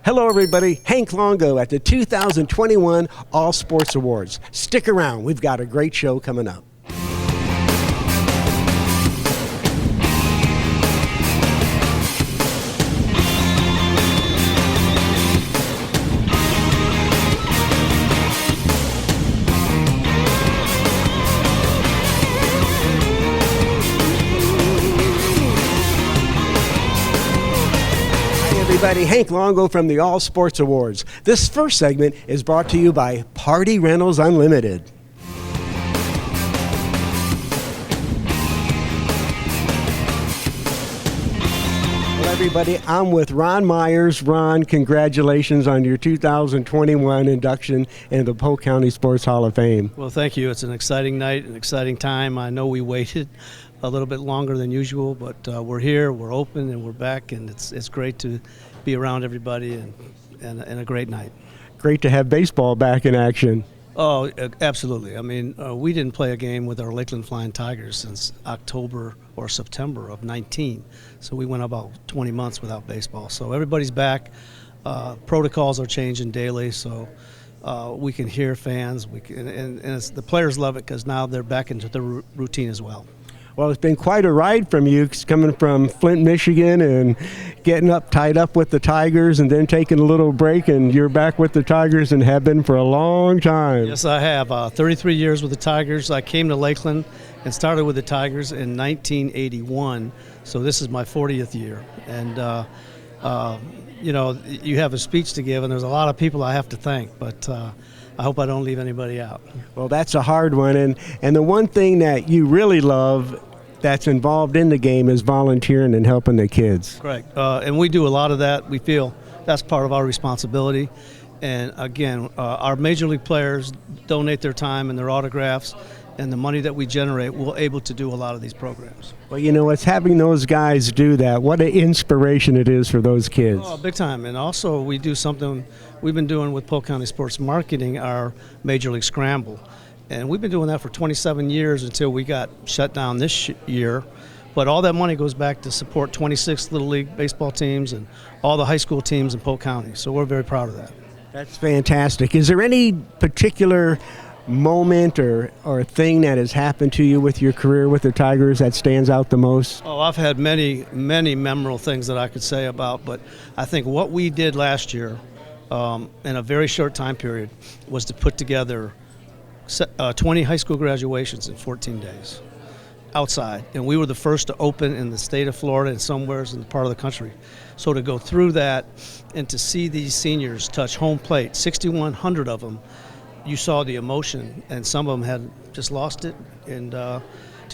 Hello, everybody. Hank Longo at the 2021 All Sports Awards. Stick around. We've got a great show coming up. Everybody, Hank Longo from the All Sports Awards. This first segment is brought to you by Party Rentals Unlimited. Well, everybody, I'm with Ron Myers. Ron, congratulations on your 2021 induction into the Polk County Sports Hall of Fame. Well, thank you. It's an exciting night, an exciting time. I know we waited a little bit longer than usual, but we're here, we're open, and we're back, and it's great to be around everybody and a great night. Great to have baseball back in action. Oh, absolutely. I mean, we didn't play a game with our Lakeland Flying Tigers since October or September of 19, so we went about 20 months without baseball. So everybody's back. Protocols are changing daily, so we can hear fans. And the players love it because now they're back into the routine as well. Well, it's been quite a ride from you, coming from Flint, Michigan, and getting tied up with the Tigers, and then taking a little break, and you're back with the Tigers and have been for a long time. Yes, I have. 33 years with the Tigers. I came to Lakeland and started with the Tigers in 1981, so this is my 40th year. And, you know, you have a speech to give, and there's a lot of people I have to thank, but I hope I don't leave anybody out. Well, that's a hard one, and the one thing that you really love that's involved in the game is volunteering and helping the kids. Correct. And we do a lot of that. We feel that's part of our responsibility. And again, our major league players donate their time and their autographs, and the money that we generate, we're able to do a lot of these programs. Well, you know, it's having those guys do that. What an inspiration it is for those kids. Oh, big time. And also we do something we've been doing with Polk County Sports Marketing, our Major League Scramble. And we've been doing that for 27 years until we got shut down this year. But all that money goes back to support 26 Little League baseball teams and all the high school teams in Polk County. So we're very proud of that. That's fantastic. Is there any particular moment or thing that has happened to you with your career with the Tigers that stands out the most? Oh, I've had many memorable things that I could say about, but I think what we did last year in a very short time period was to put together 20 high school graduations in 14 days outside, and we were the first to open in the state of Florida and somewhere in the part of the country. So to go through that and to see these seniors touch home plate, 6,100 of them, you saw the emotion, and some of them had just lost it, and to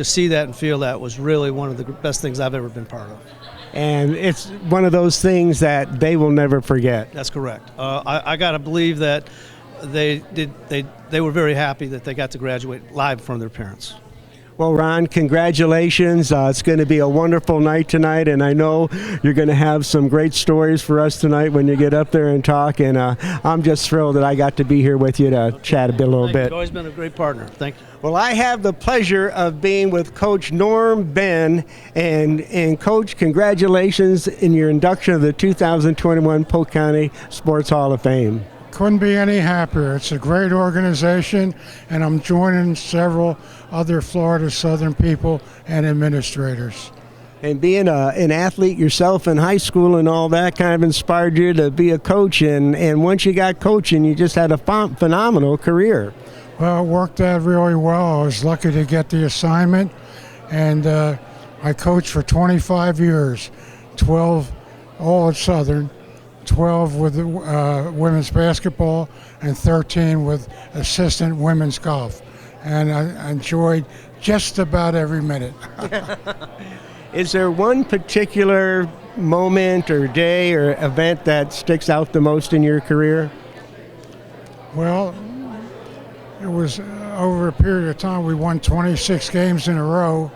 see that and feel that was really one of the best things I've ever been part of. And it's one of those things that they will never forget. That's correct. I got to believe that they were very happy that they got to graduate live from their parents. Well, Ron, congratulations. It's going to be a wonderful night tonight, and I know you're going to have some great stories for us tonight when you get up there and talk, and I'm just thrilled that I got to be here with you to chat a little bit. You've always been a great partner. Thank you. Well, I have the pleasure of being with Coach Norm Ben, and Coach, congratulations in your induction of the 2021 Polk County Sports Hall of Fame. Couldn't be any happier. It's a great organization, and I'm joining several other Florida Southern people and administrators. And being an athlete yourself in high school and all that kind of inspired you to be a coach, and once you got coaching, you just had a phenomenal career. Well, it worked out really well. I was lucky to get the assignment, and I coached for 25 years, 12 all at Southern, 12 with women's basketball, and 13 with assistant women's golf. And I enjoyed just about every minute. Is there one particular moment or day or event that sticks out the most in your career? Well, it was over a period of time. We won 26 games in a row,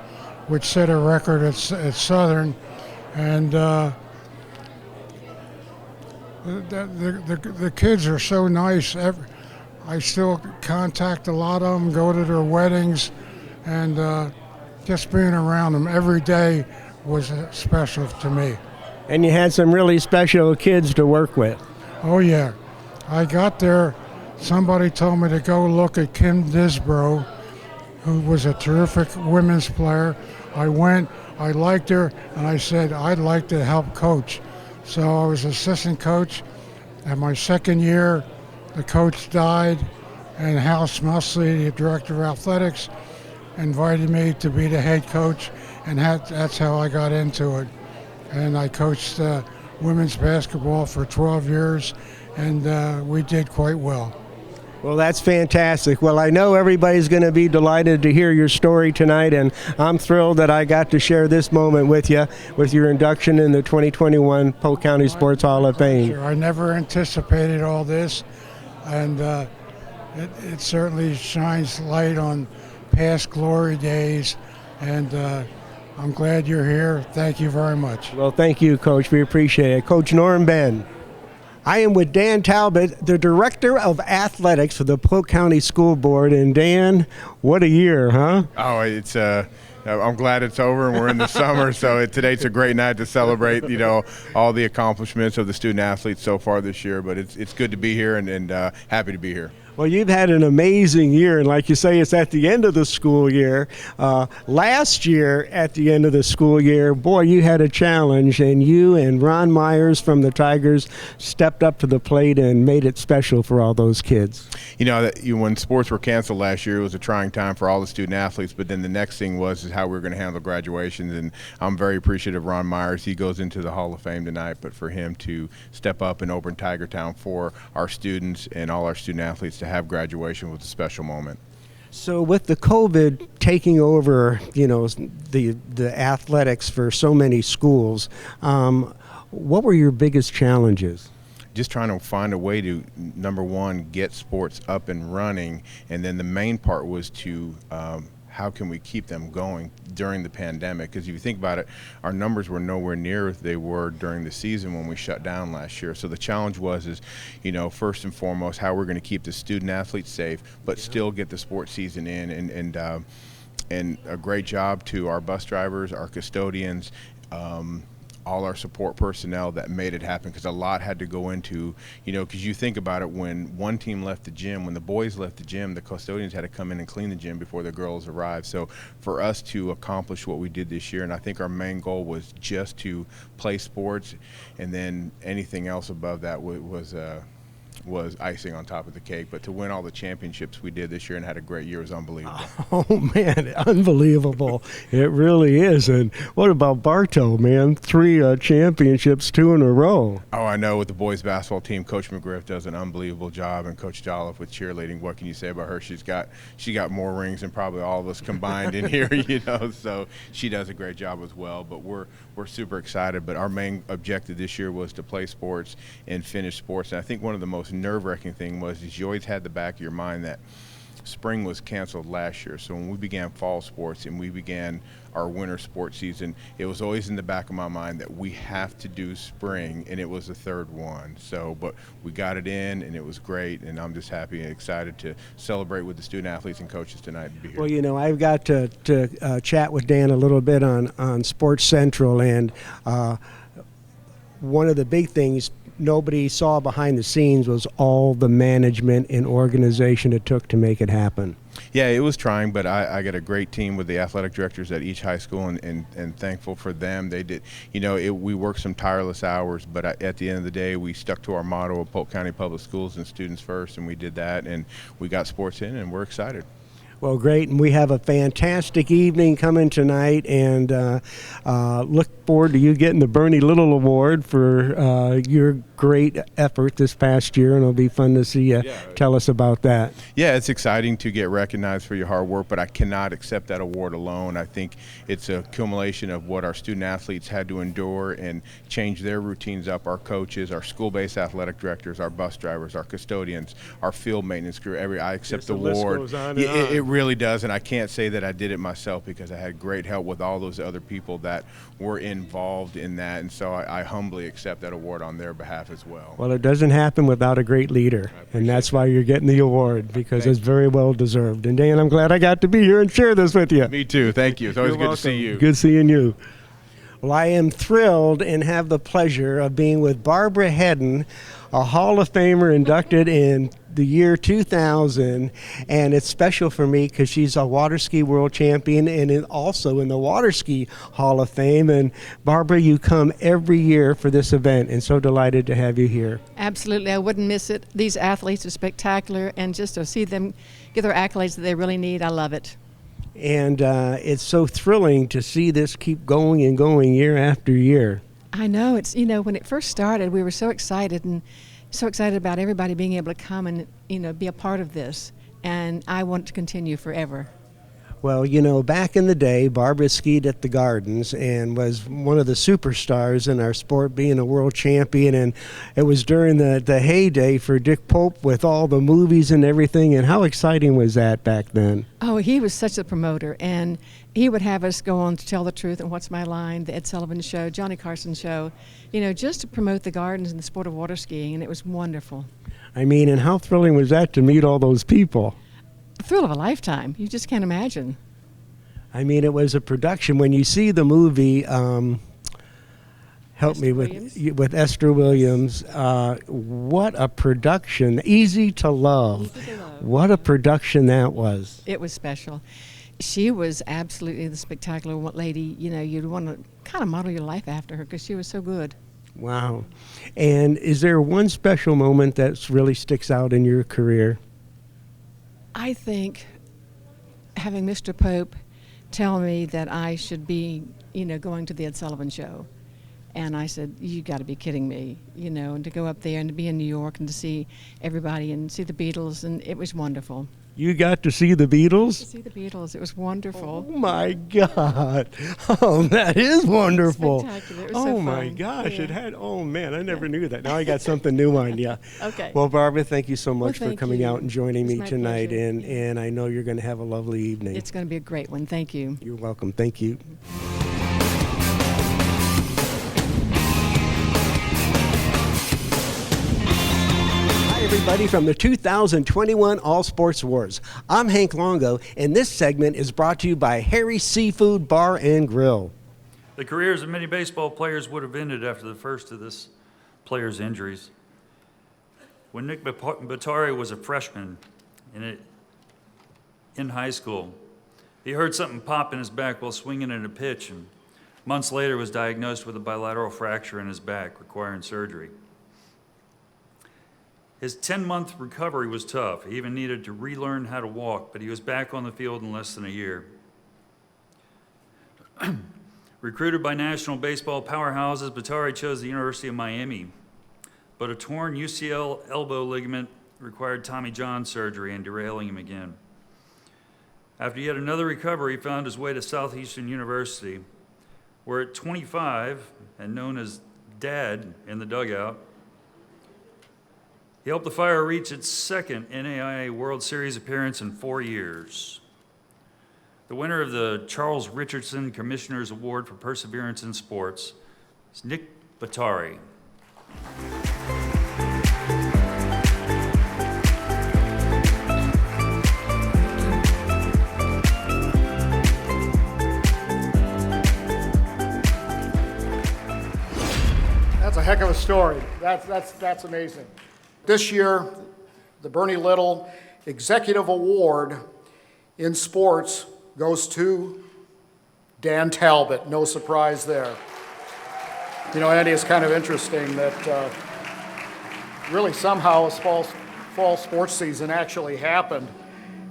which set a record at Southern. And the kids are so nice. I still contact a lot of them, go to their weddings, and just being around them every day was special to me. And you had some really special kids to work with. Oh, yeah. I got there. Somebody told me to go look at Kim Disbrow, who was a terrific women's player. I went, I liked her, and I said, I'd like to help coach. So I was assistant coach. At my second year, the coach died, and Hal Smelsley, the director of athletics, invited me to be the head coach, and that's how I got into it. And I coached women's basketball for 12 years, and we did quite well. Well, that's fantastic. Well, I know everybody's going to be delighted to hear your story tonight, and I'm thrilled that I got to share this moment with you, with your induction in the 2021 Polk County Sports Hall of Fame. Sure. I never anticipated all this, and it certainly shines light on past glory days, and I'm glad you're here. Thank you very much. Well, thank you, Coach. We appreciate it. Coach Norm Ben. I am with Dan Talbot, the Director of Athletics for the Polk County School Board. And Dan, what a year, huh? Oh, it's I'm glad it's over and we're in the summer. So today's a great night to celebrate, all the accomplishments of the student athletes so far this year. But it's good to be here and happy to be here. Well, you've had an amazing year, and like you say, it's at the end of the school year. Last year, at the end of the school year, boy, you had a challenge, and you and Ron Myers from the Tigers stepped up to the plate and made it special for all those kids. When sports were canceled last year, it was a trying time for all the student athletes, but then the next thing was how we were going to handle graduations, and I'm very appreciative of Ron Myers. He goes into the Hall of Fame tonight, but for him to step up and open Tiger Town for our students and all our student athletes to have graduation was a special moment. So with the COVID taking over, the athletics for so many schools, what were your biggest challenges? Just trying to find a way to, number one, get sports up and running, and then the main part was to how can we keep them going during the pandemic? Because if you think about it, our numbers were nowhere near as they were during the season when we shut down last year. So the challenge was, first and foremost, how we're going to keep the student athletes safe, but still get the sports season in. And a great job to our bus drivers, our custodians, all our support personnel that made it happen, because a lot had to go into, because you think about it, when one team left the gym, when the boys left the gym, the custodians had to come in and clean the gym before the girls arrived. So for us to accomplish what we did this year, and I think our main goal was just to play sports, and then anything else above that was icing on top of the cake. But to win all the championships we did this year and had a great year was unbelievable. Oh, man, unbelievable. It really is. And what about Bartow, man? 3 championships, 2 in a row. Oh, I know. With the boys basketball team, Coach McGriff does an unbelievable job, and Coach Jolliffe with cheerleading. What can you say about her? She got more rings than probably all of us combined in here, so she does a great job as well. But we're super excited. But our main objective this year was to play sports and finish sports. And I think one of the most nerve-wracking thing is you always had the back of your mind that spring was canceled last year. So when we began fall sports and we began our winter sports season, it was always in the back of my mind that we have to do spring, and it was the third one. But we got it in, and it was great, and I'm just happy and excited to celebrate with the student athletes and coaches tonight and be here. Well, I've got to chat with Dan a little bit on Sports Central, and one of the big things nobody saw behind the scenes was all the management and organization it took to make it happen. Yeah, it was trying, but I got a great team with the athletic directors at each high school, and thankful for them. They did, we worked some tireless hours, but at the end of the day, we stuck to our motto of Polk County Public Schools and students first, and we did that, and we got sports in, and we're excited. Well, great, and we have a fantastic evening coming tonight, and look forward to you getting the Bernie Little Award for your great effort this past year, and it'll be fun to see you tell us about that. Yeah, it's exciting to get recognized for your hard work, but I cannot accept that award alone. I think it's a accumulation of what our student athletes had to endure and change their routines up. Our coaches, our school-based athletic directors, our bus drivers, our custodians, our field maintenance crew, I accept the award. It really does, and I can't say that I did it myself because I had great help with all those other people that were involved in that, and so I humbly accept that award on their behalf as well. Well, it doesn't happen without a great leader, and that's why you're getting the award, because it's very well deserved. And Dan, I'm glad I got to be here and share this with you. Me too. Thank you. It's always good to see you. Good seeing you. Well, I am thrilled and have the pleasure of being with Barbara Hedden, a Hall of Famer inducted in the year 2000, and it's special for me because she's a water ski world champion and also in the Water Ski Hall of Fame. And Barbara, you come every year for this event, and so delighted to have you here. Absolutely, I wouldn't miss it. These athletes are spectacular, and just to see them get their accolades that they really need, I love it. And it's so thrilling to see this keep going and going year after year. I know, it's, when it first started, we were so excited and so excited about everybody being able to come and, be a part of this. And I want it to continue forever. Well, back in the day, Barbara skied at the Gardens and was one of the superstars in our sport, being a world champion. And it was during the heyday for Dick Polk with all the movies and everything. And how exciting was that back then? Oh, he was such a promoter. And he would have us go on to Tell the Truth and What's My Line, the Ed Sullivan Show, Johnny Carson Show, just to promote the Gardens and the sport of water skiing. And it was wonderful. I mean, and how thrilling was that to meet all those people? Thrill of a lifetime. You just can't imagine. I mean, it was a production. When you see the movie, help me with Esther Williams, what a production. Easy to love. What a production that was. It was special. She was absolutely the spectacular lady. You'd want to kind of model your life after her because she was so good. Wow. And is there one special moment that really sticks out in your career? I think having Mr. Pope tell me that I should be, going to the Ed Sullivan Show. And I said, you got to be kidding me, and to go up there and to be in New York and to see everybody and see the Beatles, and it was wonderful. You got to see the Beatles? To see the Beatles, it was wonderful. Oh my God! Oh, that is wonderful. Spectacular. It was Oh so my fun. gosh! Yeah. It had. Oh man, I never knew that. Now I got something new on you. Okay. Well, Barbara, thank you so much for thank coming you. out and joining It was me my tonight, pleasure. and I know you're going to have a lovely evening. It's going to be a great one. Thank you. You're welcome. Thank you. Everybody from the 2021 All Sports Awards. I'm Hank Longo, and this segment is brought to you by Harry's Seafood Bar and Grill. The careers of many baseball players would have ended after the first of this player's injuries. When Nick Batari was a freshman in high school, he heard something pop in his back while swinging at a pitch, and months later was diagnosed with a bilateral fracture in his back, requiring surgery. His 10-month recovery was tough. He even needed to relearn how to walk, but he was back on the field in less than a year. Recruited by national baseball powerhouses, Batari chose the University of Miami, but a torn UCL elbow ligament required Tommy John surgery and derailing him again. After yet another recovery, he found his way to Southeastern University, where at 25, and known as Dad in the dugout, he helped the Fire reach its second NAIA World Series appearance in 4 years. The winner of the Charles Richardson Commissioner's Award for Perseverance in Sports is Nick Batari. That's a heck of a story. That's amazing. This year, the Bernie Little Executive Award in sports goes to Dan Talbot. No surprise there. Andy, it's kind of interesting that really somehow a fall sports season actually happened,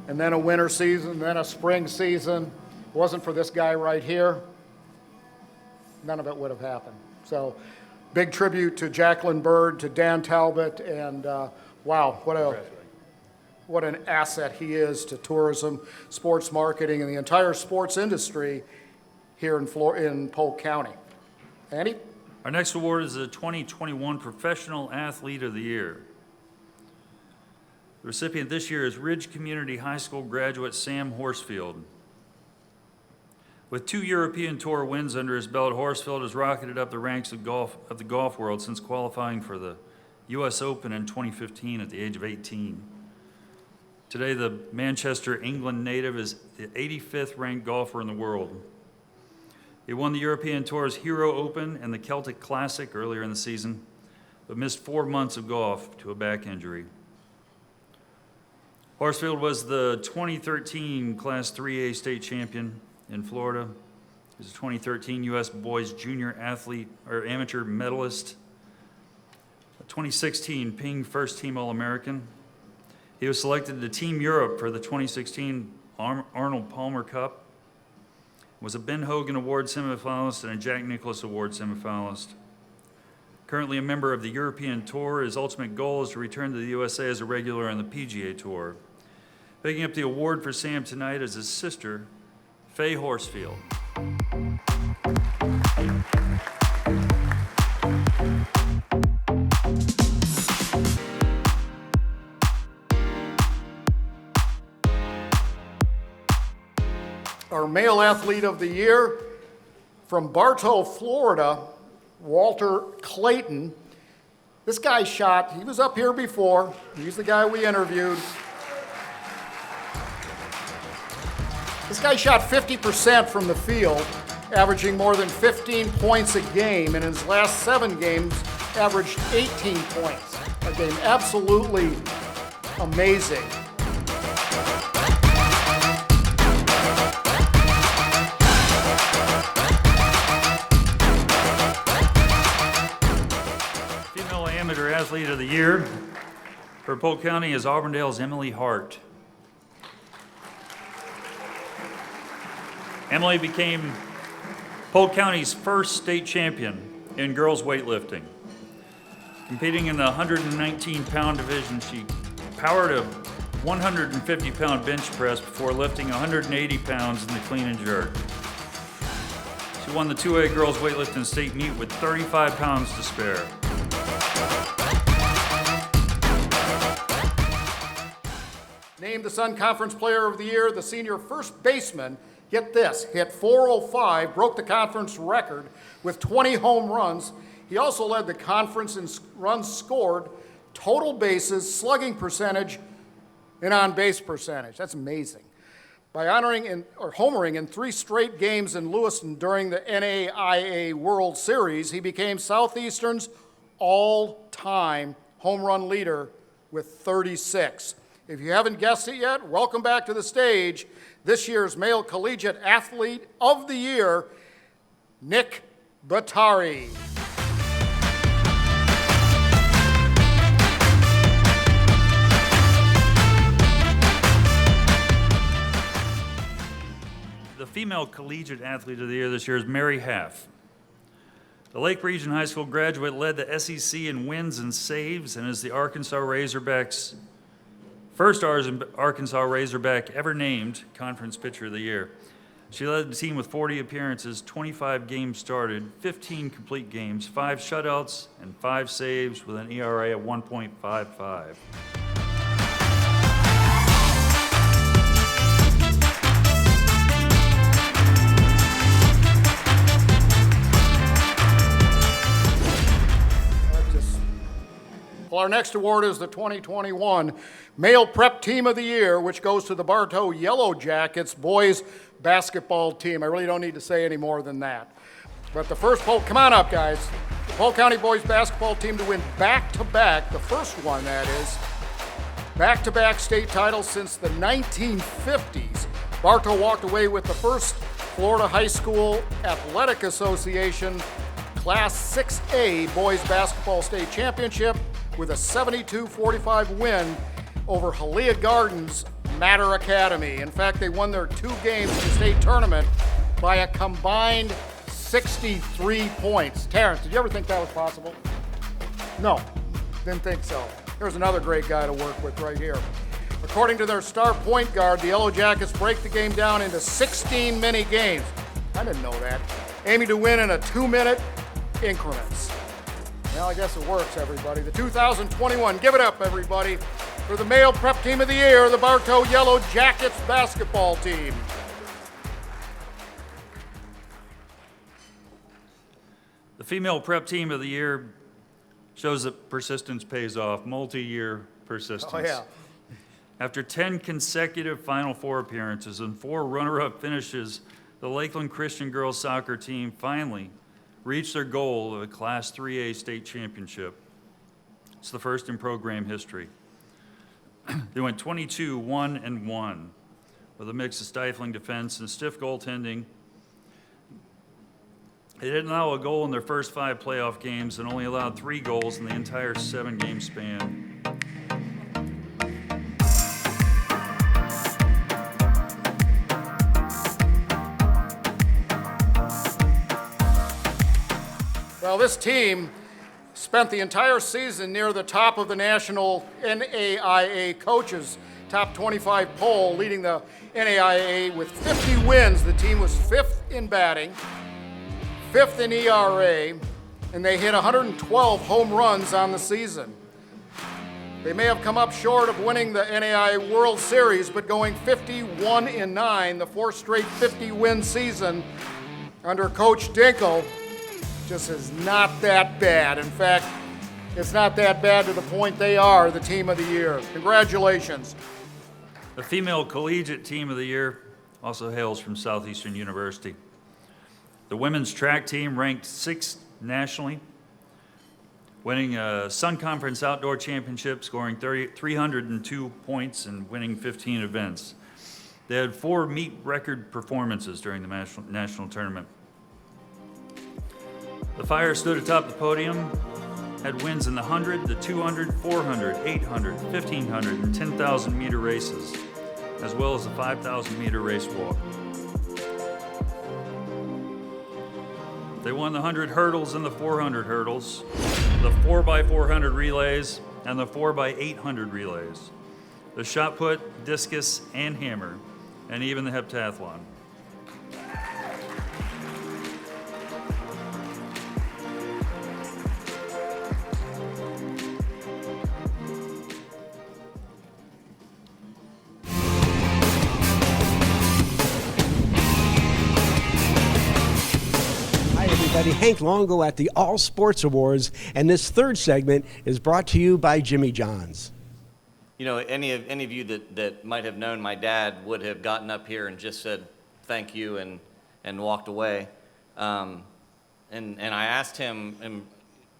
and then a winter season, then a spring season. If it wasn't for this guy right here, none of it would have happened. So, big tribute to Jacqueline Bird, to Dan Talbot, and wow, what an asset he is to tourism, sports marketing, and the entire sports industry here in Polk County. Andy? Our next award is the 2021 Professional Athlete of the Year. The recipient this year is Ridge Community High School graduate Sam Horsfield. With 2 European Tour wins under his belt, Horsfield has rocketed up the ranks of the golf world since qualifying for the U.S. Open in 2015 at the age of 18. Today, the Manchester, England native is the 85th ranked golfer in the world. He won the European Tour's Hero Open and the Celtic Classic earlier in the season, but missed 4 months of golf to a back injury. Horsfield was the 2013 Class 3A state champion in Florida. He was a 2013 U.S. Boys Junior Athlete or Amateur Medalist, a 2016 Ping First Team All-American. He was selected to Team Europe for the 2016 Arnold Palmer Cup, was a Ben Hogan Award semifinalist and a Jack Nicklaus Award semifinalist. Currently a member of the European Tour, his ultimate goal is to return to the USA as a regular on the PGA Tour. Picking up the award for Sam tonight is his sister, Faye Horsfield. Our male athlete of the year from Bartow, Florida, Walter Clayton. This guy shot, he was up here before. He's the guy we interviewed. This guy shot 50% from the field, averaging more than 15 points a game, and in his last 7 games, averaged 18 points a game. Absolutely amazing. Female Amateur Athlete of the Year for Polk County is Auburndale's Emily Hart. Emily became Polk County's first state champion in girls weightlifting. Competing in the 119-pound division, she powered a 150-pound bench press before lifting 180 pounds in the clean and jerk. She won the 2A girls weightlifting state meet with 35 pounds to spare. Named the Sun Conference Player of the Year, the senior first baseman, get this, hit .405, broke the conference record with 20 home runs. He also led the conference in runs scored, total bases, slugging percentage, and on-base percentage. That's amazing. By homering in 3 straight games in Lewiston during the NAIA World Series, he became Southeastern's all-time home run leader with 36. If you haven't guessed it yet, welcome back to the stage, this year's Male Collegiate Athlete of the Year, Nick Batari. The female collegiate athlete of the year this year is Mary Half. The Lake Region High School graduate led the SEC in wins and saves and is the Arkansas Razorbacks' first Arkansas Razorback ever named Conference Pitcher of the Year. She led the team with 40 appearances, 25 games started, 15 complete games, 5 shutouts, and 5 saves with an ERA of 1.55. Well, our next award is the 2021 Male Prep Team of the Year, which goes to the Bartow Yellow Jackets boys basketball team. I really don't need to say any more than that. But the first Polk, come on up, guys. The Polk County boys basketball team to win back-to-back, the first one that is, back-to-back state titles since the 1950s. Bartow walked away with the first Florida High School Athletic Association Class 6A boys basketball state championship with a 72-45 win over Hialeah Gardens Matter Academy. In fact, they won their 2 games in the state tournament by a combined 63 points. Terrence, did you ever think that was possible? No, didn't think so. There's another great guy to work with right here. According to their star point guard, the Yellow Jackets break the game down into 16 mini games. I didn't know that. Aiming to win in a 2-minute increments. Well, I guess it works, everybody. The 2021, give it up, everybody, for the Male Prep Team of the Year, the Bartow Yellow Jackets basketball team. The Female Prep Team of the Year shows that persistence pays off, multi-year persistence. Oh, yeah. After 10 consecutive Final Four appearances and 4 runner-up finishes, the Lakeland Christian girls soccer team finally reached their goal of a Class 3A state championship. It's the first in program history. They went 22-1-1 with a mix of stifling defense and stiff goaltending. They didn't allow a goal in their first 5 playoff games and only allowed 3 goals in the entire 7-game span. Well, this team spent the entire season near the top of the national NAIA coaches top 25 poll, leading the NAIA with 50 wins. The team was 5th in batting, 5th in ERA, and they hit 112 home runs on the season. They may have come up short of winning the NAIA World Series, but going 51-9, the 4th straight 50-win season under Coach Dinkle, just is not that bad. In fact, it's not that bad to the point they are the team of the year. Congratulations. The female collegiate team of the year also hails from Southeastern University. The women's track team ranked 6th nationally, winning a Sun Conference Outdoor Championship, scoring 302 points and winning 15 events. They had 4 meet record performances during the national tournament. The Fire stood atop the podium, had wins in the 100, the 200, 400, 800, 1500, and 10,000 meter races, as well as the 5,000 meter race walk. They won the 100 hurdles and the 400 hurdles, the 4x400 relays, and the 4x800 relays, the shot put, discus, and hammer, and even the heptathlon. Hank Longo at the All Sports Awards, and this third segment is brought to you by Jimmy John's. You know, any of you that might have known my dad would have gotten up here and just said thank you and walked away. And I asked him, and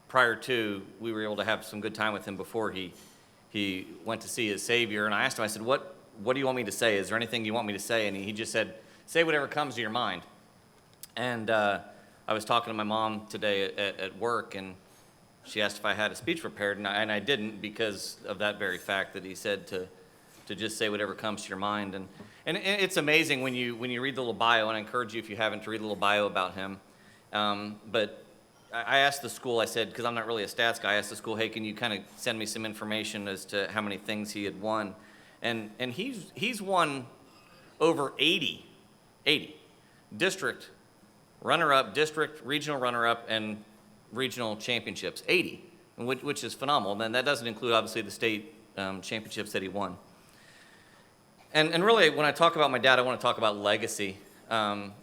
prior to, we were able to have some good time with him before he went to see his Savior. And I asked him, I said, what do you want me to say? Is there anything you want me to say? And he just said, say whatever comes to your mind. And I was talking to my mom today at work, and she asked if I had a speech prepared, and I didn't, because of that very fact that he said to just say whatever comes to your mind. And it's amazing when you read the little bio, and I encourage you, if you haven't, to read a little bio about him. But I asked the school, I said, because I'm not really a stats guy, I asked the school, hey, can you kind of send me some information as to how many things he had won? And he's won over 80 district runner-up, district, regional runner-up, and regional championships, 80, which is phenomenal. And that doesn't include, obviously, the state championships that he won. And really, when I talk about my dad, I want to talk about legacy.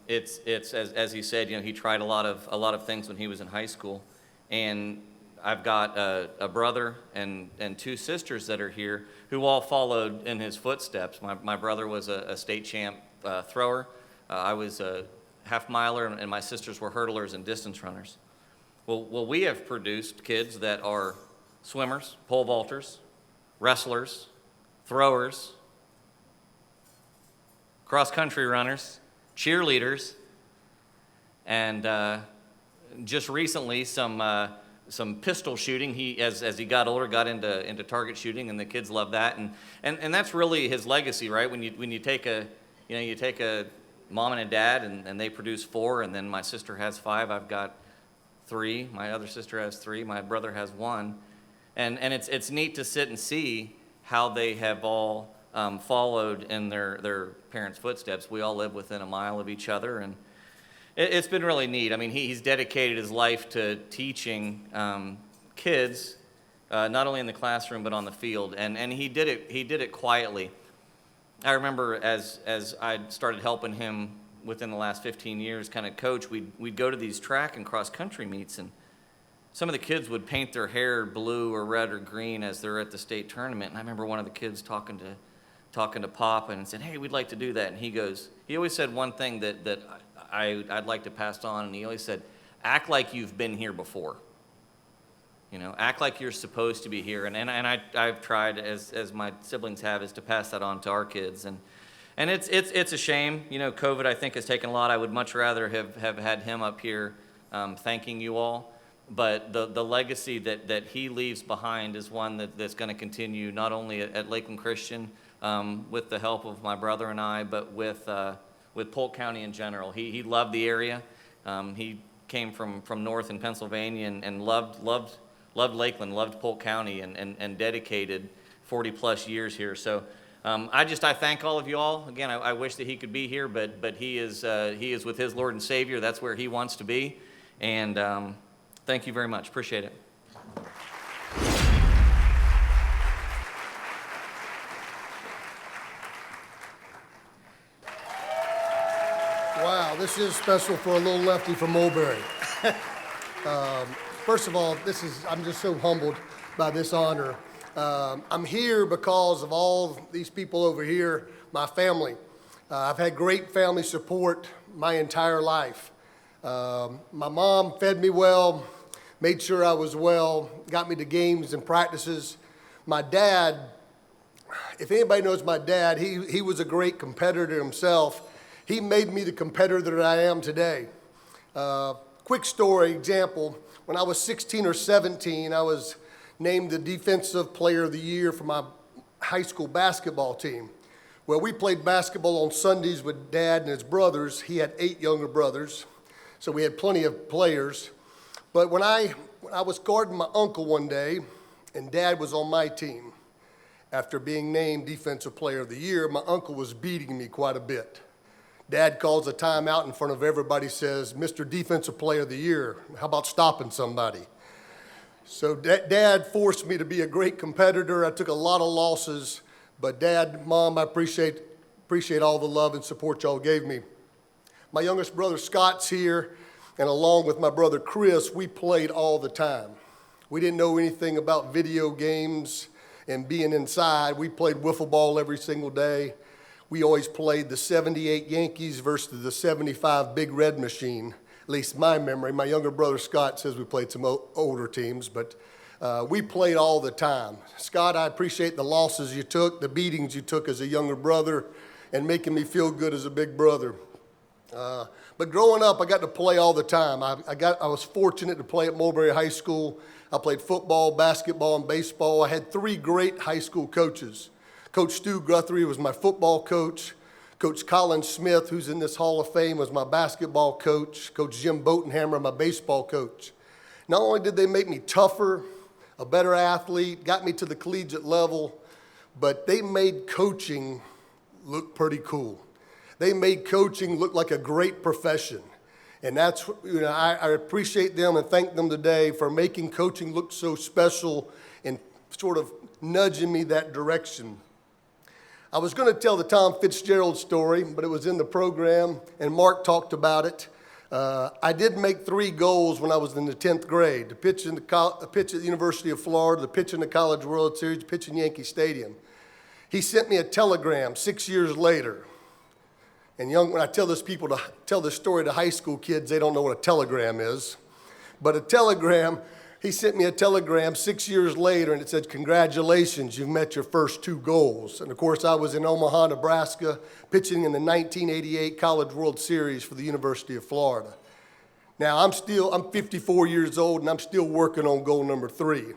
It's as he said, you know, he tried a lot of things when he was in high school. And I've got a brother and 2 sisters that are here who all followed in his footsteps. My brother was a state champ thrower. I was a half-miler, and my sisters were hurdlers and distance runners. Well, we have produced kids that are swimmers, pole vaulters, wrestlers, throwers, cross-country runners, cheerleaders, and just recently some pistol shooting. He, as he got older, got into target shooting, and the kids love that. And that's really his legacy, right? When you take a mom and a dad, and they produce 4, and then my sister has 5. I've got 3. My other sister has 3. My brother has 1. And it's neat to sit and see how they have all followed in their parents' footsteps. We all live within a mile of each other, and it's been really neat. I mean, he's dedicated his life to teaching kids, not only in the classroom but on the field, and he did it quietly. I remember as I started helping him within the last 15 years, kind of coach, we'd go to these track and cross-country meets, and some of the kids would paint their hair blue or red or green as they're at the state tournament. And I remember one of the kids talking to Pop and said, hey, we'd like to do that. And he always said one thing that I'd like to pass on. And he always said, act like you've been here before. You know, act like you're supposed to be here. And I've tried, as my siblings have, is to pass that on to our kids. And it's a shame. You know, COVID, I think, has taken a lot. I would much rather have had him up here thanking you all. But the legacy that he leaves behind is one that's going to continue not only at Lakeland Christian with the help of my brother and I, but with Polk County in general. He loved the area. He came from north in Pennsylvania and loved Lakeland, loved Polk County, and dedicated 40-plus years here. So I thank all of you all. Again, I wish that he could be here, but he is with his Lord and Savior. That's where he wants to be. And thank you very much. Appreciate it. Wow, this is special for a little lefty from Mulberry. First of all, I'm just so humbled by this honor. I'm here because of all these people over here, my family. I've had great family support my entire life. My mom fed me well, made sure I was well, got me to games and practices. My dad, if anybody knows my dad, he was a great competitor himself. He made me the competitor that I am today. Quick story example, when I was 16 or 17, I was named the Defensive Player of the Year for my high school basketball team. Well, we played basketball on Sundays with Dad and his brothers. He had 8 younger brothers, so we had plenty of players. But when I was guarding my uncle one day, and Dad was on my team, after being named Defensive Player of the Year, my uncle was beating me quite a bit. Dad calls a timeout in front of everybody, says, Mr. Defensive Player of the Year, how about stopping somebody? So Dad forced me to be a great competitor. I took a lot of losses, but Dad, Mom, I appreciate all the love and support y'all gave me. My youngest brother Scott's here, and along with my brother Chris, we played all the time. We didn't know anything about video games and being inside. We played wiffle ball every single day. We always played the 78 Yankees versus the 75 Big Red Machine, at least my memory. My younger brother Scott says we played some older teams, but we played all the time. Scott, I appreciate the losses you took, the beatings you took as a younger brother, and making me feel good as a big brother. But growing up, I got to play all the time. I was fortunate to play at Mulberry High School. I played football, basketball, and baseball. I had 3 great high school coaches. Coach Stu Guthrie was my football coach. Coach Colin Smith, who's in this Hall of Fame, was my basketball coach. Coach Jim Botenhammer, my baseball coach. Not only did they make me tougher, a better athlete, got me to the collegiate level, but they made coaching look pretty cool. They made coaching look like a great profession. And that's, I appreciate them and thank them today for making coaching look so special and sort of nudging me that direction. I was going to tell the Tom Fitzgerald story, but it was in the program, and Mark talked about it. I did make 3 goals when I was in the 10th grade, to pitch at the University of Florida, to pitch in the College World Series, to pitch in Yankee Stadium. He sent me a telegram 6 years later. And when I tell this story to high school kids, they don't know what a telegram is. But a telegram, he sent me a telegram 6 years later, and it said, congratulations, you've met your first 2 goals. And of course, I was in Omaha, Nebraska, pitching in the 1988 College World Series for the University of Florida. Now, I'm 54 years old, and I'm still working on goal number 3. In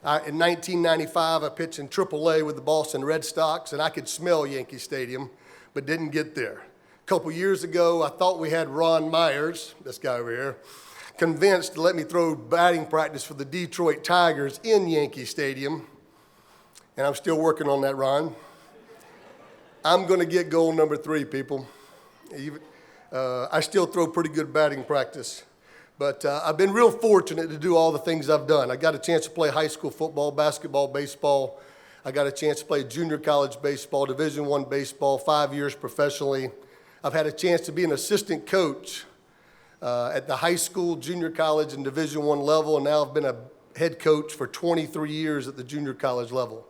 1995, I pitched in AAA with the Boston Red Sox, and I could smell Yankee Stadium, but didn't get there. A couple years ago, I thought we had Ron Myers, this guy over here, convinced to let me throw batting practice for the Detroit Tigers in Yankee Stadium, and I'm still working on that, Ron. I'm going to get goal number 3, people. I still throw pretty good batting practice, but I've been real fortunate to do all the things I've done. I got a chance to play high school football, basketball, baseball. I got a chance to play junior college baseball, Division I baseball, 5 years professionally. I've had a chance to be an assistant coach at the high school, junior college, and Division I level, and now I've been a head coach for 23 years at the junior college level.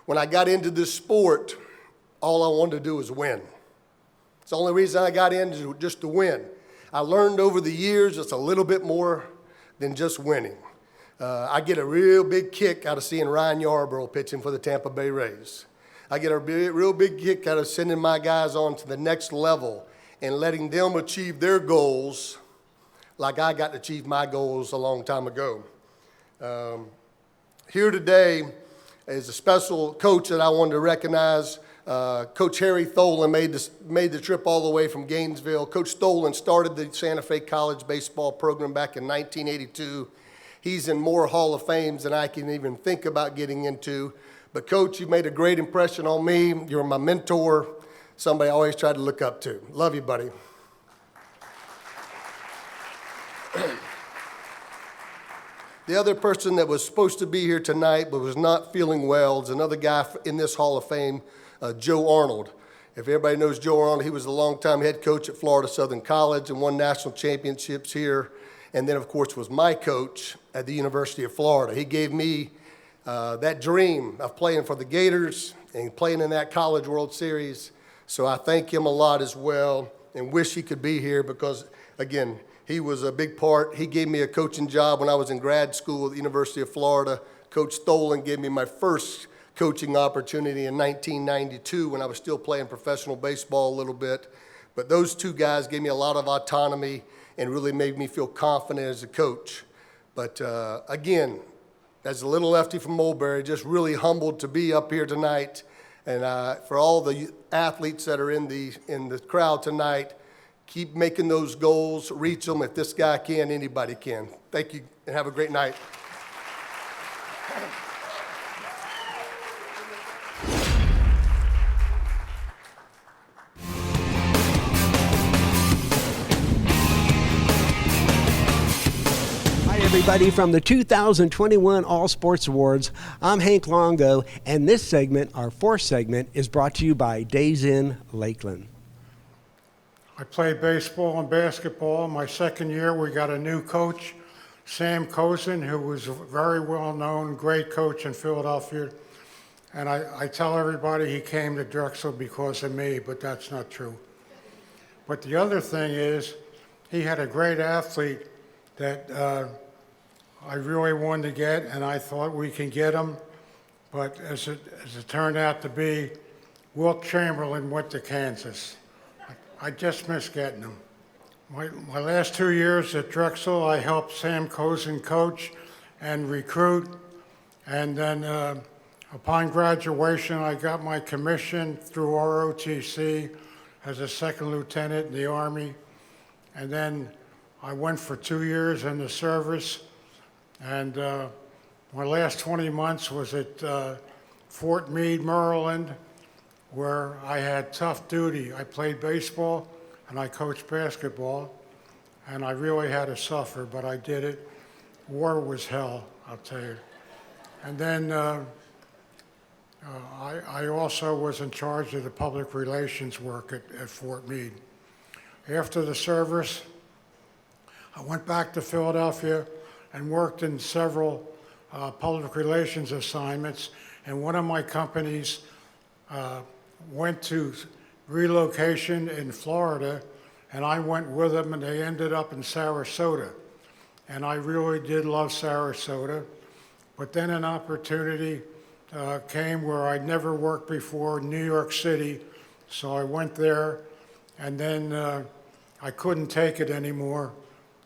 When I got into this sport, all I wanted to do was win. It's the only reason I got in is just to win. I learned over the years it's a little bit more than just winning. I get a real big kick out of seeing Ryan Yarborough pitching for the Tampa Bay Rays. I get a real big kick out of sending my guys on to the next level and letting them achieve their goals like I got to achieve my goals a long time ago. Here today is a special coach that I wanted to recognize. Coach Harry Tholen made the trip all the way from Gainesville. Coach Tholen started the Santa Fe College baseball program back in 1982. He's in more Hall of Fames than I can even think about getting into. But Coach, you made a great impression on me. You're my mentor, somebody I always tried to look up to. Love you, buddy. The other person that was supposed to be here tonight but was not feeling well is another guy in this Hall of Fame, Joe Arnold. If everybody knows Joe Arnold, he was a longtime head coach at Florida Southern College and won national championships here. And then, of course, was my coach at the University of Florida. He gave me that dream of playing for the Gators and playing in that College World Series. So I thank him a lot as well and wish he could be here because, again, he was a big part. He gave me a coaching job when I was in grad school at the University of Florida. Coach Tholen gave me my first coaching opportunity in 1992 when I was still playing professional baseball a little bit. But those two guys gave me a lot of autonomy and really made me feel confident as a coach. But again, as a little lefty from Mulberry, just really humbled to be up here tonight. And for all the athletes that are in the crowd tonight, keep making those goals, reach them. If this guy can, anybody can. Thank you, and have a great night. Everybody, from the 2021 All Sports Awards, I'm Hank Longo, and this segment, our fourth segment, is brought to you by Days Inn Lakeland. I played baseball and basketball. My second year, we got a new coach, Sam Cozen, who was a very well-known, great coach in Philadelphia. And I tell everybody he came to Drexel because of me, but that's not true. But the other thing is, he had a great athlete that I really wanted to get, and I thought we can get him. But as it turned out to be, Wilt Chamberlain went to Kansas. I just missed getting him. My last 2 years at Drexel, I helped Sam Cozen coach and recruit. And then upon graduation, I got my commission through ROTC as a second lieutenant in the Army. And then I went for 2 years in the service. And my last 20 months was at Fort Meade, Maryland, where I had tough duty. I played baseball and I coached basketball, and I really had to suffer, but I did it. War was hell, I'll tell you. And then I also was in charge of the public relations work at Fort Meade. After the service, I went back to Philadelphia and worked in several public relations assignments, and one of my companies went to relocation in Florida, and I went with them, and they ended up in Sarasota. And I really did love Sarasota, but then an opportunity came where I'd never worked before, New York City, so I went there, and then I couldn't take it anymore.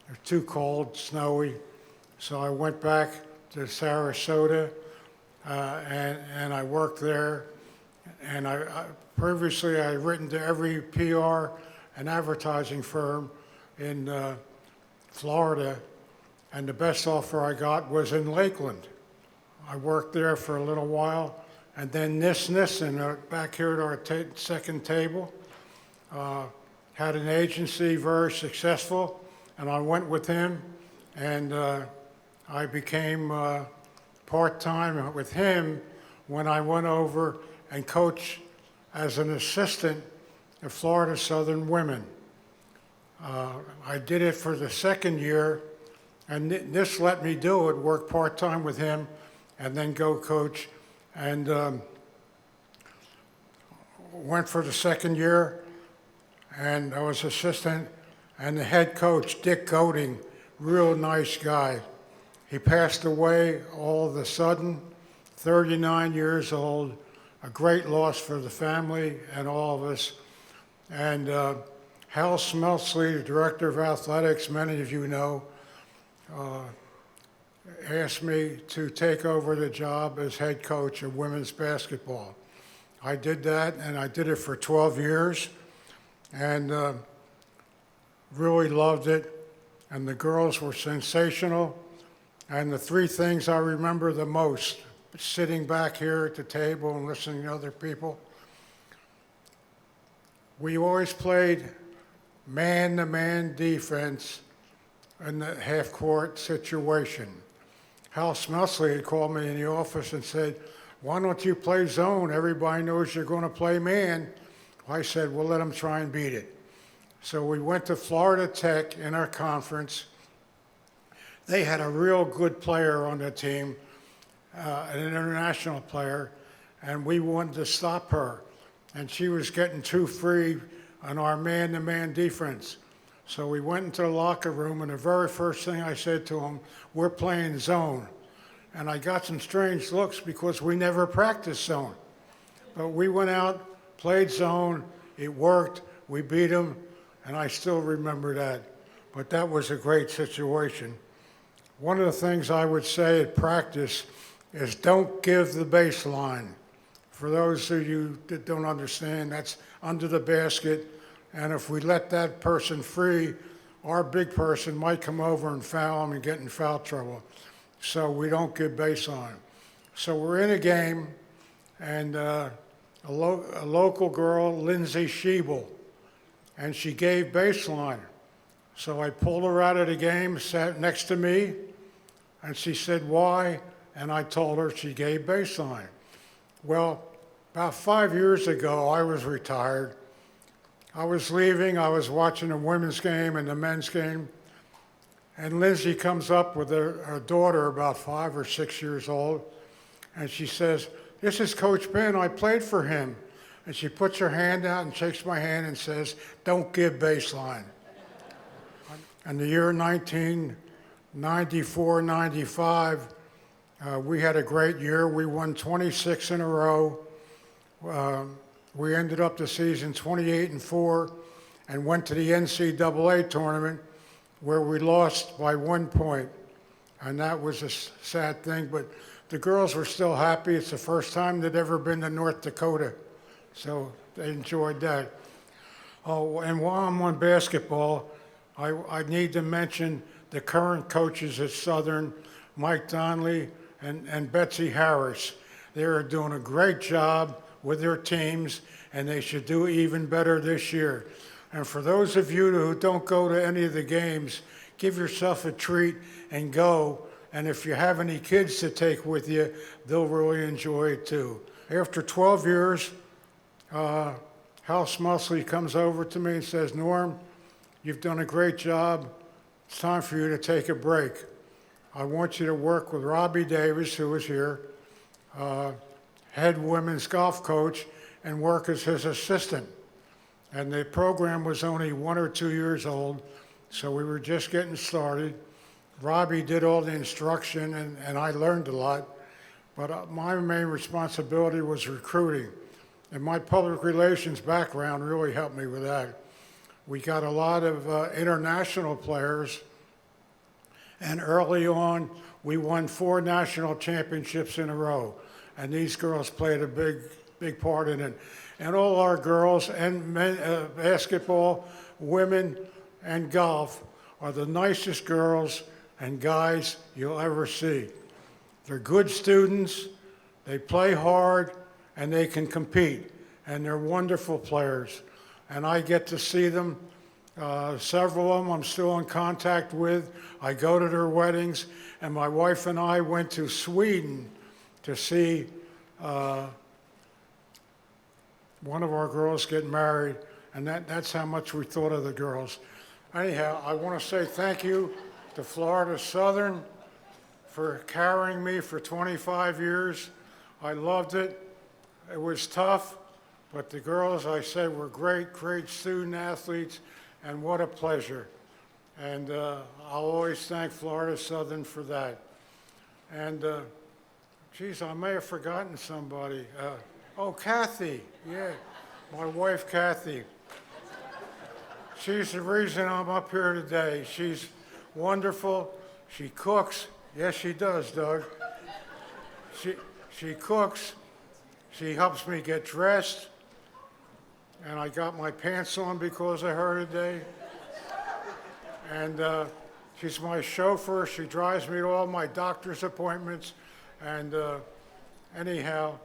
It was too cold, snowy. So I went back to Sarasota, and I worked there. And previously I had written to every PR and advertising firm in Florida, and the best offer I got was in Lakeland. I worked there for a little while, and then Nissen, back here at our second table, had an agency, very successful, and I went with him, and I became part-time with him when I went over and coached as an assistant at Florida Southern Women. I did it for the second year, and this let me do it, work part-time with him, and then go coach. And went for the second year, and I was assistant, and the head coach, Dick Goading, real nice guy. He passed away all of a sudden, 39 years old, a great loss for the family and all of us. And Hal Smelsley, the director of athletics, many of you know, asked me to take over the job as head coach of women's basketball. I did that, and I did it for 12 years, and really loved it. And the girls were sensational. And the three things I remember the most, sitting back here at the table and listening to other people, we always played man-to-man defense in the half-court situation. Hal Smelsley had called me in the office and said, "Why don't you play zone? Everybody knows you're going to play man." I said, "We'll let them try and beat it." So we went to Florida Tech in our conference. They had a real good player on the team, an international player, and we wanted to stop her. And she was getting too free on our man-to-man defense. So we went into the locker room, and the very first thing I said to them, "We're playing zone." And I got some strange looks because we never practiced zone. But we went out, played zone, it worked, we beat them, and I still remember that. But that was a great situation. One of the things I would say at practice is don't give the baseline. For those of you that don't understand, that's under the basket, and if we let that person free, our big person might come over and foul him and get in foul trouble. So we don't give baseline. So we're in a game, and a local girl, Lindsay Schiebel, and she gave baseline. So I pulled her out of the game, sat next to me, and she said, "Why?" And I told her she gave baseline. Well, about 5 years ago, I was retired. I was leaving, I was watching the women's game and the men's game, and Lindsay comes up with her daughter, about 5 or 6 years old, and she says, "This is Coach Ben, I played for him." And she puts her hand out and shakes my hand and says, "Don't give baseline." In the year 1994-95, we had a great year. We won 26 in a row. We ended up the season 28-4 and went to the NCAA tournament where we lost by 1 point. And that was a sad thing, but the girls were still happy. It's the first time they'd ever been to North Dakota, so they enjoyed that. Oh, and while I'm on basketball, I need to mention the current coaches at Southern, Mike Donnelly and Betsy Harris. They are doing a great job with their teams, and they should do even better this year. And for those of you who don't go to any of the games, give yourself a treat and go. And if you have any kids to take with you, they'll really enjoy it too. After 12 years, Hal Smelsley comes over to me and says, "Norm, you've done a great job. It's time for you to take a break. I want you to work with Robbie Davis, who is here, head women's golf coach, and work as his assistant." And the program was only 1 or 2 years old, so we were just getting started. Robbie did all the instruction, and I learned a lot. But my main responsibility was recruiting. And my public relations background really helped me with that. We got a lot of international players, and early on, we won 4 national championships in a row. And these girls played a big part in it. And all our girls and men, basketball, women, and golf are the nicest girls and guys you'll ever see. They're good students, they play hard, and they can compete. And they're wonderful players. And I get to see them. Several of them I'm still in contact with. I go to their weddings, and my wife and I went to Sweden to see one of our girls get married, and that's how much we thought of the girls. Anyhow, I want to say thank you to Florida Southern for carrying me for 25 years. I loved it. It was tough, But the girls, I said, were great student athletes, and what a pleasure. And I'll always thank Florida Southern for that. And geez, I may have forgotten somebody. Oh, Kathy, yeah, my wife, Kathy. She's the reason I'm up here today. She's wonderful. She cooks. Yes, she does, Doug. She cooks. She helps me get dressed. And I got my pants on because of her today. And she's my chauffeur. She drives me to all my doctor's appointments. And anyhow,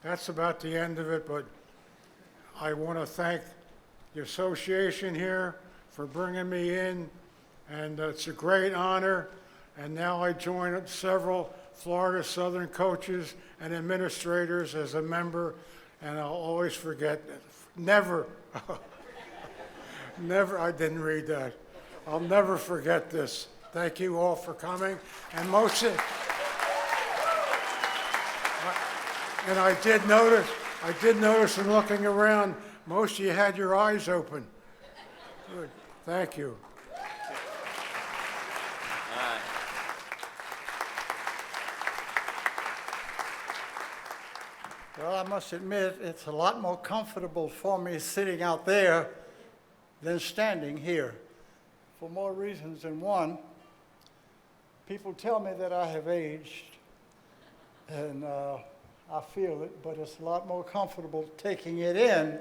that's about the end of it. But I want to thank the association here for bringing me in. And it's a great honor. And now I join several Florida Southern coaches and administrators as a member. And I'll always forget, never, I didn't read that. I'll never forget this. Thank you all for coming. And and I did notice in looking around, most of you had your eyes open. Good. Thank you. Well, I must admit, it's a lot more comfortable for me sitting out there than standing here, for more reasons than one. People tell me that I have aged, and I feel it, but it's a lot more comfortable taking it in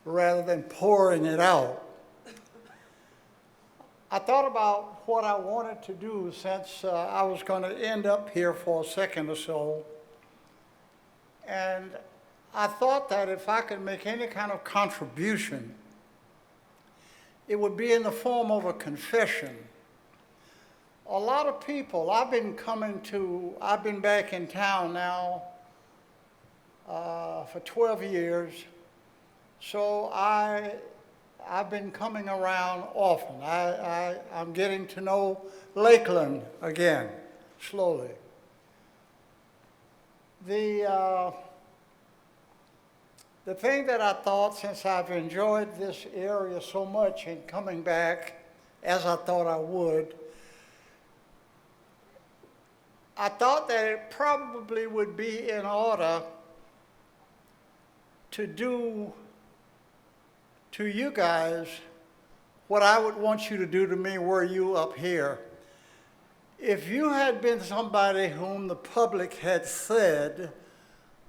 rather than pouring it out. I thought about what I wanted to do since I was going to end up here for a second or so. And I thought that if I could make any kind of contribution, it would be in the form of a confession. A lot of people, I've been back in town now for 12 years, so I've been coming around often. I'm getting to know Lakeland again, slowly. The thing that I thought, since I've enjoyed this area so much in coming back, as I thought I would, I thought that it probably would be in order to do to you guys what I would want you to do to me were you up here. If you had been somebody whom the public had said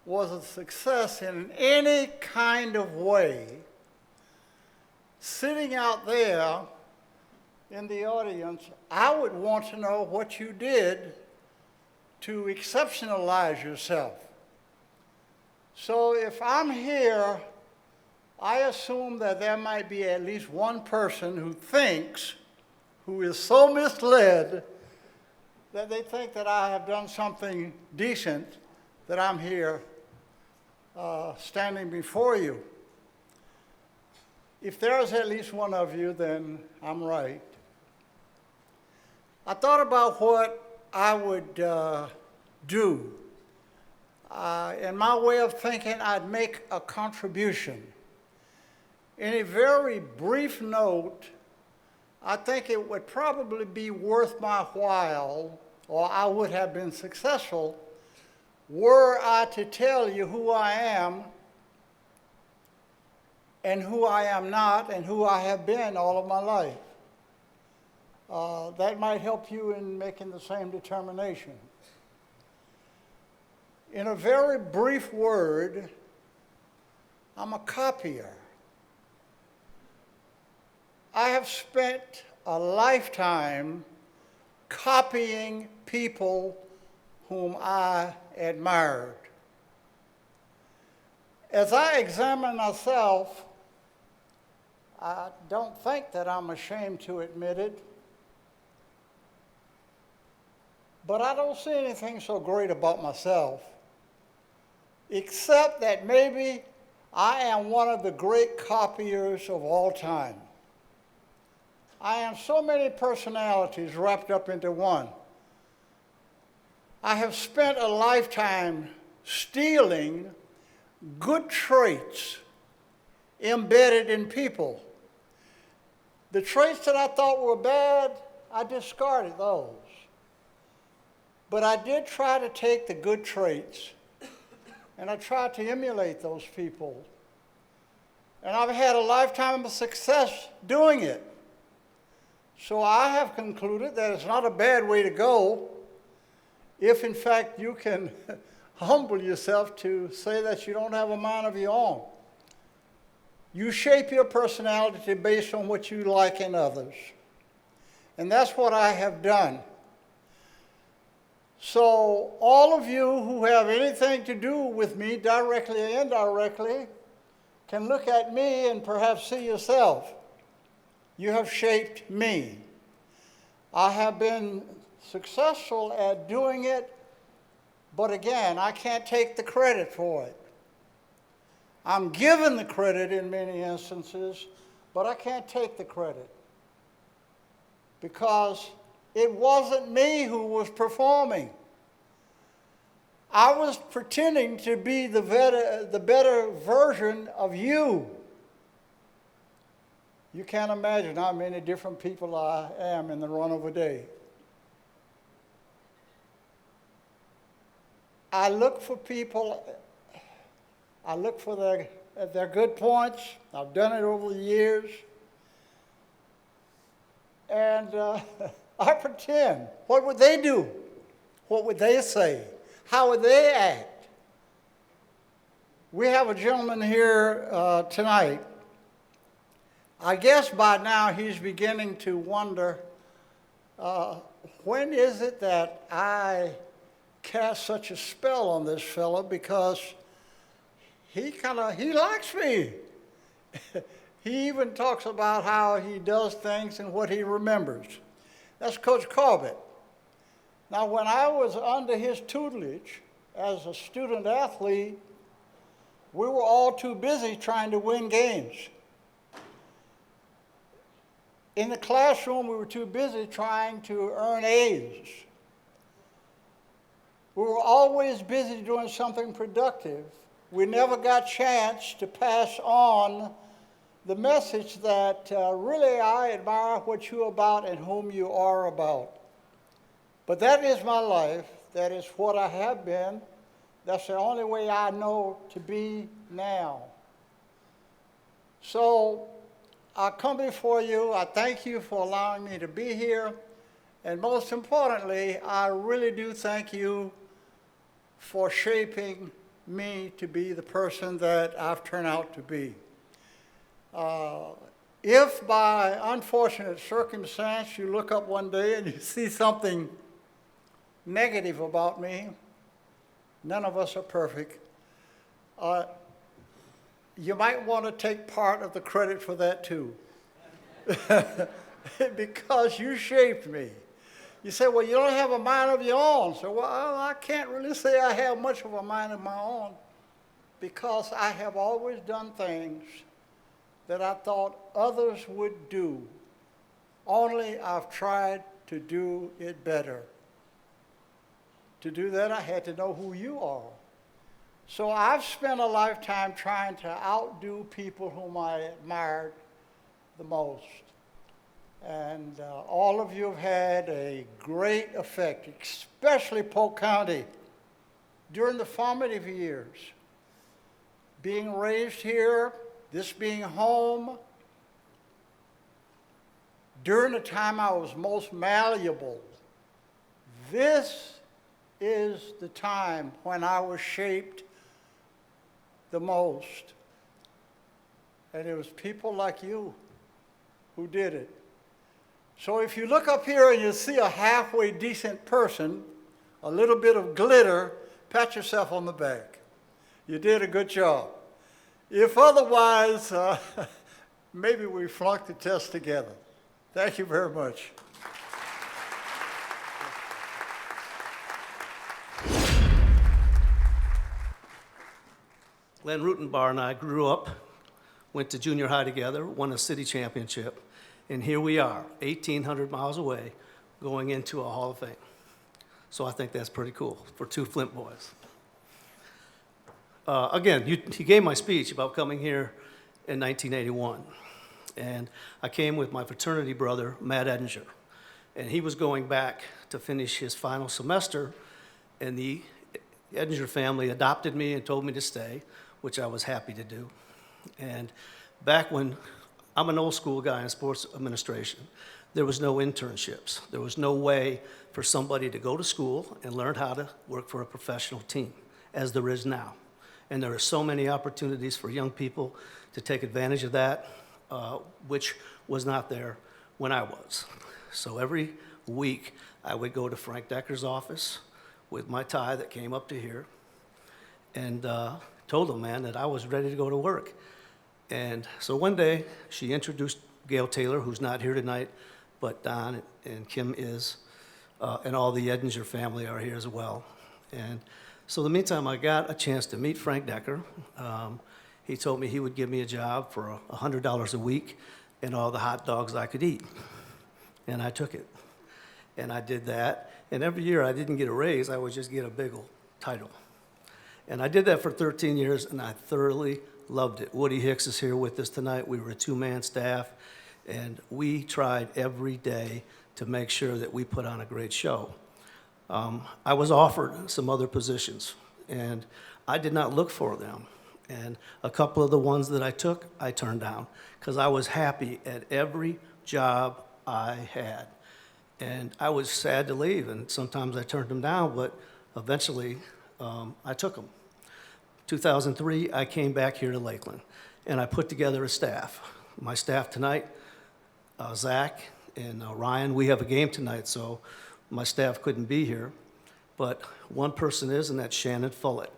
was a success in any kind of way, sitting out there in the audience, I would want to know what you did to exceptionalize yourself. So if I'm here, I assume that there might be at least one person who is so misled that they think that I have done something decent, that I'm here standing before you. If there is at least one of you, then I'm right. I thought about what I would do. In my way of thinking, I'd make a contribution. In a very brief note, I think it would probably be worth my while, or I would have been successful, were I to tell you who I am and who I am not and who I have been all of my life. That might help you in making the same determination. In a very brief word, I'm a copier. I have spent a lifetime copying people whom I admired. As I examine myself, I don't think that I'm ashamed to admit it, but I don't see anything so great about myself, except that maybe I am one of the great copiers of all time. I am so many personalities wrapped up into one. I have spent a lifetime stealing good traits embedded in people. The traits that I thought were bad, I discarded those. But I did try to take the good traits, and I tried to emulate those people. And I've had a lifetime of success doing it. So I have concluded that it's not a bad way to go if, in fact, you can humble yourself to say that you don't have a mind of your own. You shape your personality based on what you like in others. And that's what I have done. So all of you who have anything to do with me, directly or indirectly, can look at me and perhaps see yourself. You have shaped me. I have been successful at doing it, but again, I can't take the credit for it. I'm given the credit in many instances, but I can't take the credit because it wasn't me who was performing. I was pretending to be the better version of you. You can't imagine how many different people I am in the run of a day. I look for people, I look for their good points. I've done it over the years. And I pretend. What would they do? What would they say? How would they act? We have a gentleman here tonight. I guess by now he's beginning to wonder, when is it that I cast such a spell on this fellow, because he likes me. He even talks about how he does things and what he remembers. That's Coach Corbett. Now, when I was under his tutelage as a student athlete, we were all too busy trying to win games. In the classroom, we were too busy trying to earn A's. We were always busy doing something productive. We never got a chance to pass on the message that really I admire what you're about and whom you are about. But that is my life. That is what I have been. That's the only way I know to be now. So I come before you. I thank you for allowing me to be here. And most importantly, I really do thank you for shaping me to be the person that I've turned out to be. If by unfortunate circumstance you look up one day and you see something negative about me, none of us are perfect, you might want to take part of the credit for that too. Because you shaped me. You say, well, you don't have a mind of your own. So, well, I can't really say I have much of a mind of my own, because I have always done things that I thought others would do. Only I've tried to do it better. To do that, I had to know who you are. So I've spent a lifetime trying to outdo people whom I admired the most. And all of you have had a great effect, especially Polk County, during the formative years. Being raised here, this being home, during the time I was most malleable, this is the time when I was shaped the most. And it was people like you who did it. So if you look up here and you see a halfway decent person, a little bit of glitter, pat yourself on the back. You did a good job. If otherwise, maybe we flunked the test together. Thank you very much. Glenn Rutenbar and I grew up, went to junior high together, won a city championship, and here we are, 1,800 miles away, going into a Hall of Fame. So I think that's pretty cool for two Flint boys. Again, he gave my speech about coming here in 1981. And I came with my fraternity brother, Matt Edinger. And he was going back to finish his final semester, and the Edinger family adopted me and told me to stay, which I was happy to do. And back when, I'm an old school guy in sports administration, there was no internships. There was no way for somebody to go to school and learn how to work for a professional team, as there is now. And there are so many opportunities for young people to take advantage of that, which was not there when I was. So every week, I would go to Frank Decker's office with my tie that came up to here and told him, man, that I was ready to go to work. And so one day, she introduced Gail Taylor, who's not here tonight, but Don and Kim is, and all the Edinger family are here as well. And so in the meantime, I got a chance to meet Frank Decker. He told me he would give me a job for $100 a week and all the hot dogs I could eat. And I took it. And I did that. And every year I didn't get a raise, I would just get a big old title. And I did that for 13 years, and I thoroughly loved it. Woody Hicks is here with us tonight. We were a two-man staff, and we tried every day to make sure that we put on a great show. I was offered some other positions, and I did not look for them. And a couple of the ones that I took, I turned down, because I was happy at every job I had. And I was sad to leave, and sometimes I turned them down, but eventually I took them. 2003, I came back here to Lakeland, and I put together a staff. My staff tonight, Zach and Ryan, we have a game tonight, so my staff couldn't be here, but one person is, and that's Shannon Follett.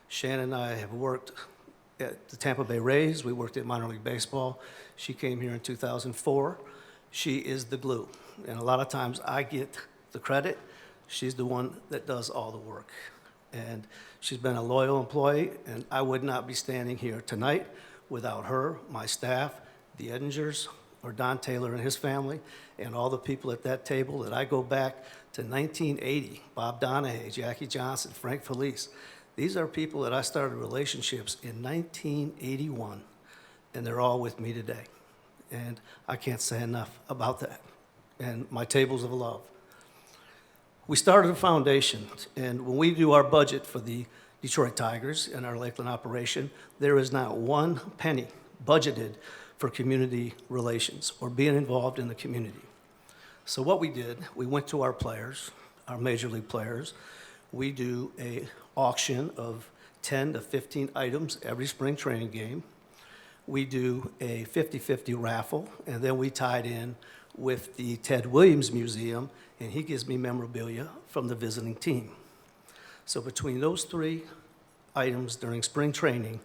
Shannon and I have worked at the Tampa Bay Rays. We worked at minor league baseball. She came here in 2004. She is the glue, and a lot of times I get the credit. She's the one that does all the work, and she's been a loyal employee, and I would not be standing here tonight without her, my staff, the Edingers, or Don Taylor and his family, and all the people at that table that I go back to 1980, Bob Donahue, Jackie Johnson, Frank Felice. These are people that I started relationships in 1981, and they're all with me today. And I can't say enough about that, and my tables of love. We started a foundation, and when we do our budget for the Detroit Tigers and our Lakeland operation, there is not one penny budgeted for community relations or being involved in the community. So what we did, we went to our players, our major league players. We do a auction of 10 to 15 items every spring training game. We do a 50-50 raffle, and then we tied in with the Ted Williams Museum, and he gives me memorabilia from the visiting team. So between those three items during spring training,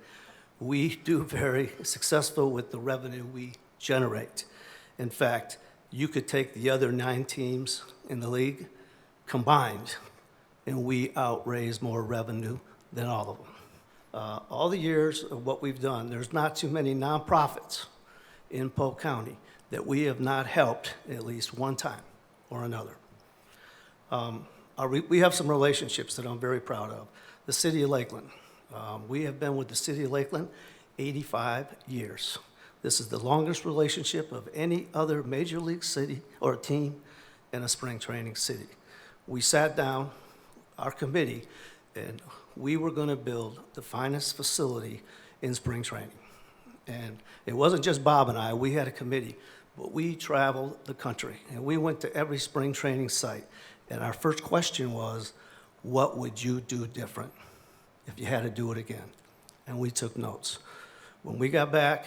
we do very successful with the revenue we generate. In fact, you could take the other 9 teams in the league combined, and we outraise more revenue than all of them. All the years of what we've done, there's not too many nonprofits in Polk County that we have not helped at least one time or another. We have some relationships that I'm very proud of. The City of Lakeland. We have been with the City of Lakeland 85 years. This is the longest relationship of any other major league city or team in a spring training city. We sat down, our committee, and we were going to build the finest facility in spring training. And it wasn't just Bob and I, we had a committee, but we traveled the country, and we went to every spring training site. And our first question was, what would you do different if you had to do it again? And we took notes. When we got back,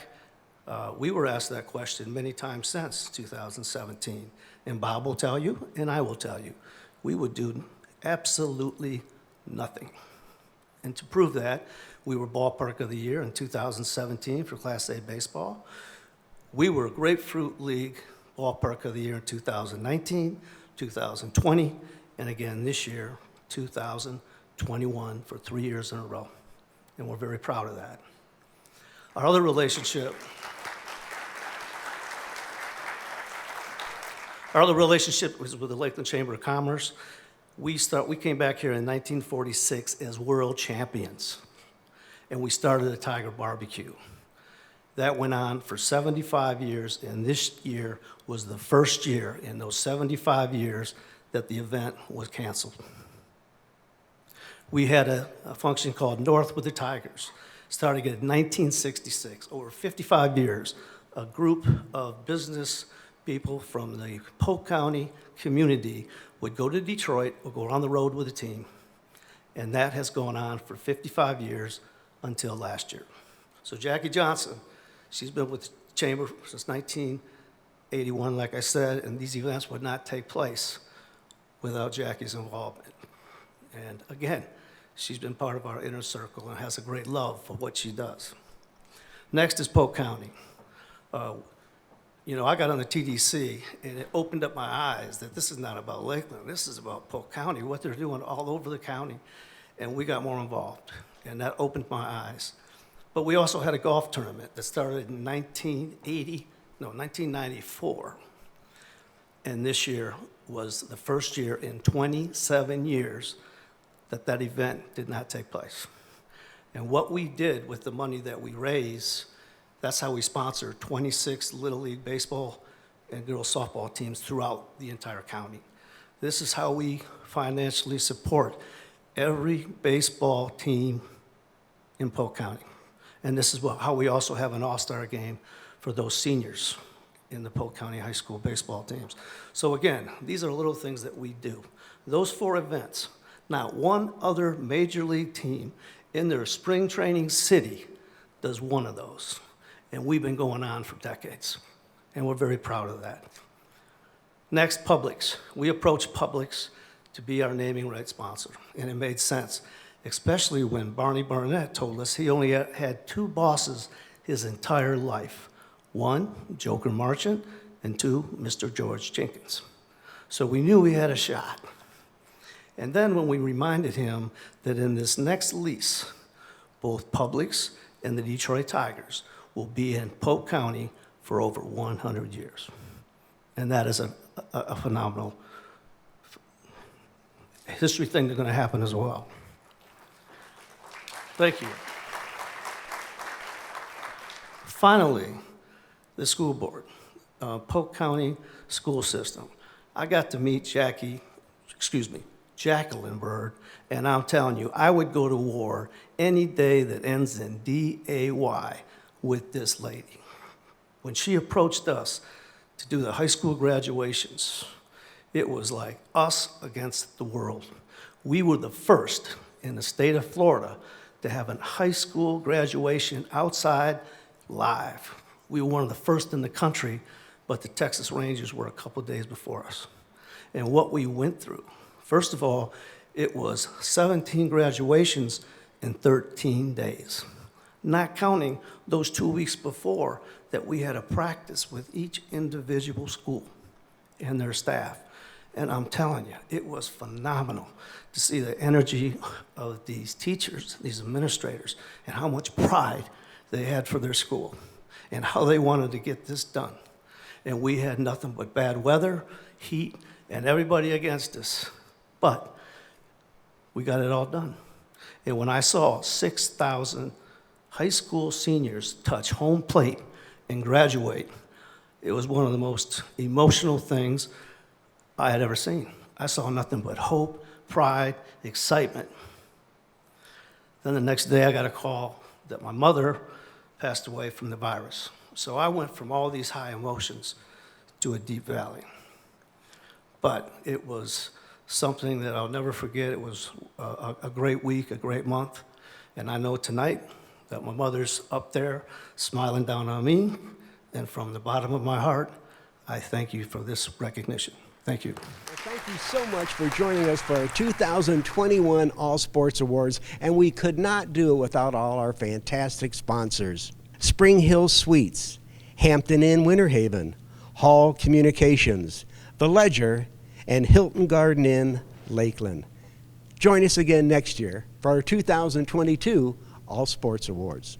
we were asked that question many times since 2017. And Bob will tell you, and I will tell you, we would do absolutely nothing. And to prove that, we were Ballpark of the Year in 2017 for Class A baseball. We were Grapefruit League Ballpark of the Year in 2019, 2020, and again this year, 2021, for 3 years in a row. And we're very proud of that. Our other relationship was with the Lakeland Chamber of Commerce. We came back here in 1946 as world champions, and we started a Tiger Barbecue. That went on for 75 years, and this year was the first year in those 75 years that the event was canceled. We had a function called North with the Tigers, starting in 1966. Over 55 years, a group of business people from the Polk County community would go to Detroit or go on the road with a team, and that has gone on for 55 years until last year. So Jackie Johnson, she's been with the Chamber since 1981, like I said, and these events would not take place without Jackie's involvement. And again, she's been part of our inner circle and has a great love for what she does. Next is Polk County. You know, I got on the TDC, and it opened up my eyes that this is not about Lakeland. This is about Polk County, what they're doing all over the county, and we got more involved, and that opened my eyes. But we also had a golf tournament that started in 1994, and this year was the first year in 27 years that that event did not take place. And what we did with the money that we raised, that's how we sponsor 26 Little League baseball and girls softball teams throughout the entire county. This is how we financially support every baseball team in Polk County. And this is how we also have an all-star game for those seniors in the Polk County High School baseball teams. So again, these are little things that we do. Those 4 events, not one other major league team in their spring training city does one of those. And we've been going on for decades, and we're very proud of that. Next, Publix. We approached Publix to be our naming rights sponsor, and it made sense, especially when Barney Barnett told us he only had 2 bosses his entire life. 1, Joker Marchant, and 2, Mr. George Jenkins. So we knew we had a shot. And then when we reminded him that in this next lease, both Publix and the Detroit Tigers will be in Polk County for over 100 years. And that is a phenomenal history thing that's going to happen as well. Thank you. Finally, the school board, Polk County School System. I got to meet Jacqueline Bird, and I'm telling you, I would go to war any day that ends in D-A-Y with this lady. When she approached us to do the high school graduations, it was like us against the world. We were the first in the state of Florida to have a high school graduation outside live. We were one of the first in the country, but the Texas Rangers were a couple days before us. And what we went through, first of all, it was 17 graduations in 13 days, not counting those 2 weeks before that we had a practice with each individual school and their staff. And I'm telling you, it was phenomenal to see the energy of these teachers, these administrators, and how much pride they had for their school and how they wanted to get this done. And we had nothing but bad weather, heat, and everybody against us. But we got it all done. And when I saw 6,000 high school seniors touch home plate and graduate, it was one of the most emotional things I had ever seen. I saw nothing but hope, pride, excitement. Then the next day I got a call that my mother passed away from the virus. So I went from all these high emotions to a deep valley. But it was something that I'll never forget. It was a great week, a great month. And I know tonight that my mother's up there smiling down on me. And from the bottom of my heart, I thank you for this recognition. Thank you. Well, thank you so much for joining us for our 2021 All Sports Awards. And we could not do it without all our fantastic sponsors. Spring Hill Suites, Hampton Inn Winter Haven, Hall Communications, The Ledger, and Hilton Garden Inn, Lakeland. Join us again next year for our 2022 All Sports Awards.